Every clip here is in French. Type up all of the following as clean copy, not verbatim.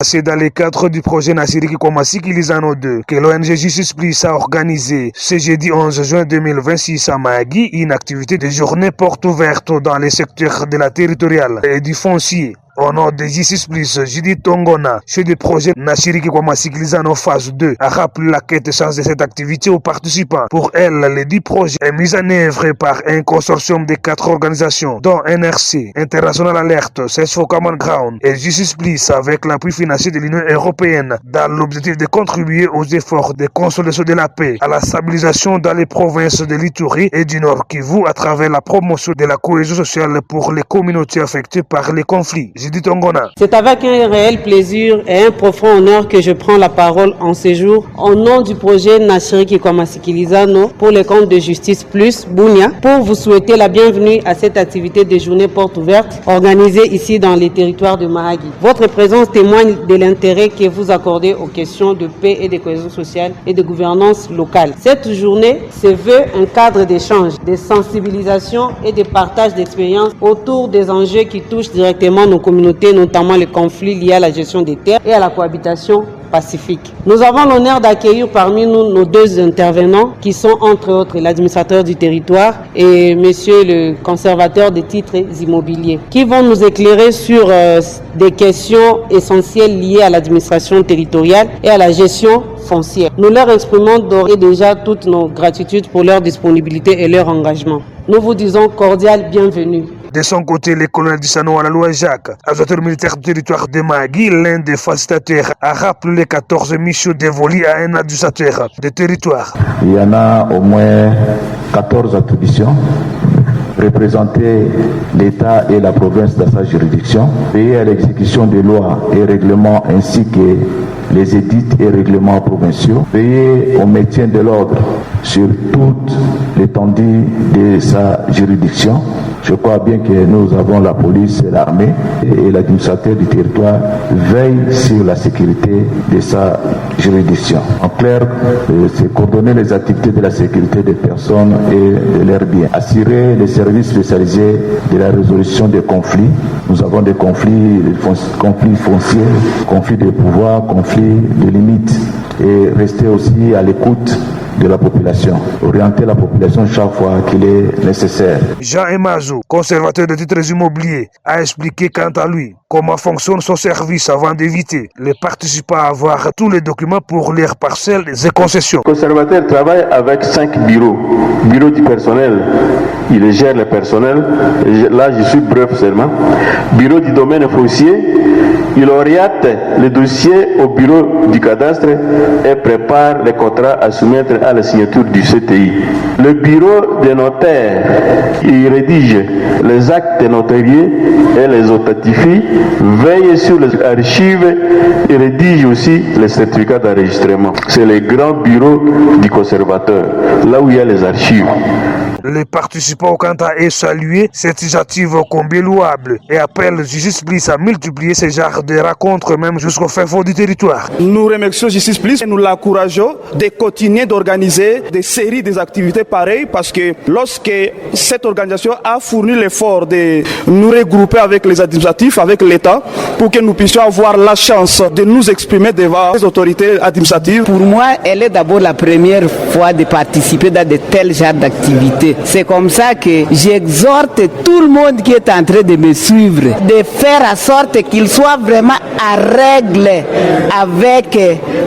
C'est dans le cadre du projet Nassiriki Koumassi Kilizano 2 que l'ONG Justice Plus a organisé ce jeudi 11 juin 2026 à Mahagi une activité de journée porte ouverte dans les secteurs de la territoriale et du foncier. Au nom de Justice Plus, Judith Tongona, chef du projet Nassiriki Koumassi Kilizano phase 2, a rappelé la quête de sens de cette activité aux participants. Pour elle, le dit projet est mis en œuvre par un consortium de 4 organisations, dont NRC, International Alert, Search for Common Ground et Justice Plus avec l'appui financier de l'Union Européenne dans l'objectif de contribuer aux efforts de consolidation de la paix, à la stabilisation dans les provinces de l'Ituri et du Nord Kivu à travers la promotion de la cohésion sociale pour les communautés affectées par les conflits. C'est avec un réel plaisir et un profond honneur que je prends la parole en ce jour au nom du projet Nassiriki Koumassi Kilizano pour le compte de Justice Plus, Bunia, pour vous souhaiter la bienvenue à cette activité de journée porte ouverte organisée ici dans les territoires de Mahagi. Votre présence témoigne de l'intérêt que vous accordez aux questions de paix et de cohésion sociale et de gouvernance locale. Cette journée se veut un cadre d'échange, de sensibilisation et de partage d'expériences autour des enjeux qui touchent directement nos communautés, notamment les conflits liés à la gestion des terres et à la cohabitation pacifique. Nous avons l'honneur d'accueillir parmi nous nos 2 intervenants qui sont entre autres l'administrateur du territoire et monsieur le conservateur des titres immobiliers qui vont nous éclairer sur des questions essentielles liées à l'administration territoriale et à la gestion foncière. Nous leur exprimons d'ores et déjà toutes nos gratitudes pour leur disponibilité et leur engagement. Nous vous disons cordial bienvenue. De son côté, le colonel du Sano à la loi Jacques, adjoint militaire du territoire de Mahagi, l'un des facilitateurs, a rappelé les 14 missions dévolues à un administrateur de territoire. Il y en a au moins 14 attributions. Représenter l'État et la province dans sa juridiction, veiller à l'exécution des lois et règlements ainsi que les édits et règlements provinciaux, veiller au maintien de l'ordre sur toute l'étendue de sa juridiction. Je crois bien que nous avons la police et l'armée et l'administrateur du territoire veille sur la sécurité de sa juridiction. En clair, c'est coordonner les activités de la sécurité des personnes et de leurs biens. Assurer les services spécialisés de la résolution des conflits. Nous avons des conflits fonciers, conflits de pouvoir, conflits de limites. Et rester aussi à l'écoute de la population, orienter la population chaque fois qu'il est nécessaire. Jean Emazou, conservateur de titres immobiliers, a expliqué quant à lui comment fonctionne son service avant d'éviter les participants à avoir tous les documents pour leurs parcelles et concessions. Le conservateur travaille avec 5 bureaux. Bureau du personnel, il gère le personnel. Là, je suis bref seulement. Bureau du domaine foncier, il oriente les dossiers au bureau du cadastre et prépare les contrats à soumettre à la signature du CTI. Le bureau des notaires, il rédige les actes notariés et les authentifie, veille sur les archives et rédige aussi les certificats d'enregistrement. C'est le grand bureau du conservateur, là où il y a les archives. Les participants ont quant à eux salué cette initiative combien louable et appellent Justice Plus à multiplier ce genre de rencontres même jusqu'au fin fond du territoire. Nous remercions Justice Plus et nous l'encourageons de continuer d'organiser des séries d'activités pareilles parce que lorsque cette organisation a fourni l'effort de nous regrouper avec les administratifs, avec l'État, pour que nous puissions avoir la chance de nous exprimer devant les autorités administratives. Pour moi, elle est d'abord la première fois de participer dans de tels genres d'activités. C'est comme ça que j'exhorte tout le monde qui est en train de me suivre de faire en sorte qu'il soit vraiment à règle avec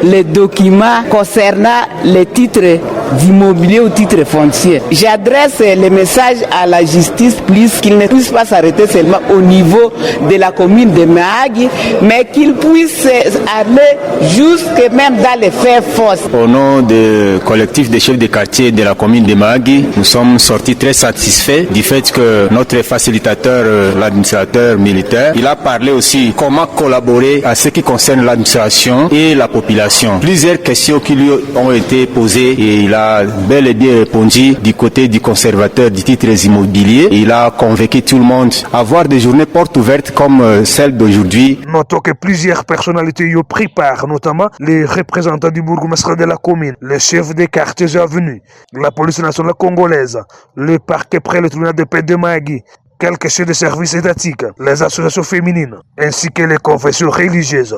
les documents concernant les titres d'immobilier ou titres fonciers. J'adresse le message à la Justice Plus qu'il ne puisse pas s'arrêter seulement au niveau de la commune de Mahagi, mais qu'il puisse aller jusque même dans les faits fausses. Au nom du collectif des chefs de quartier de la commune de Mahagi, nous sommes sortis très satisfaits du fait que notre facilitateur, l'administrateur militaire, il a parlé aussi comment collaborer à ce qui concerne l'administration et la population. Plusieurs questions qui lui ont été posées et il a bel et bien répondu du côté du conservateur des titres immobiliers. Il a convaincu tout le monde à avoir des journées portes ouvertes comme celle d'aujourd'hui. Notons que plusieurs personnalités y ont pris part, notamment les représentants du bourgmestre de la commune, les chefs des quartiers avenus, la police nationale congolaise, le parquet près le tribunal de paix de Mahagi, quelques chefs de services étatiques, les associations féminines, ainsi que les confessions religieuses.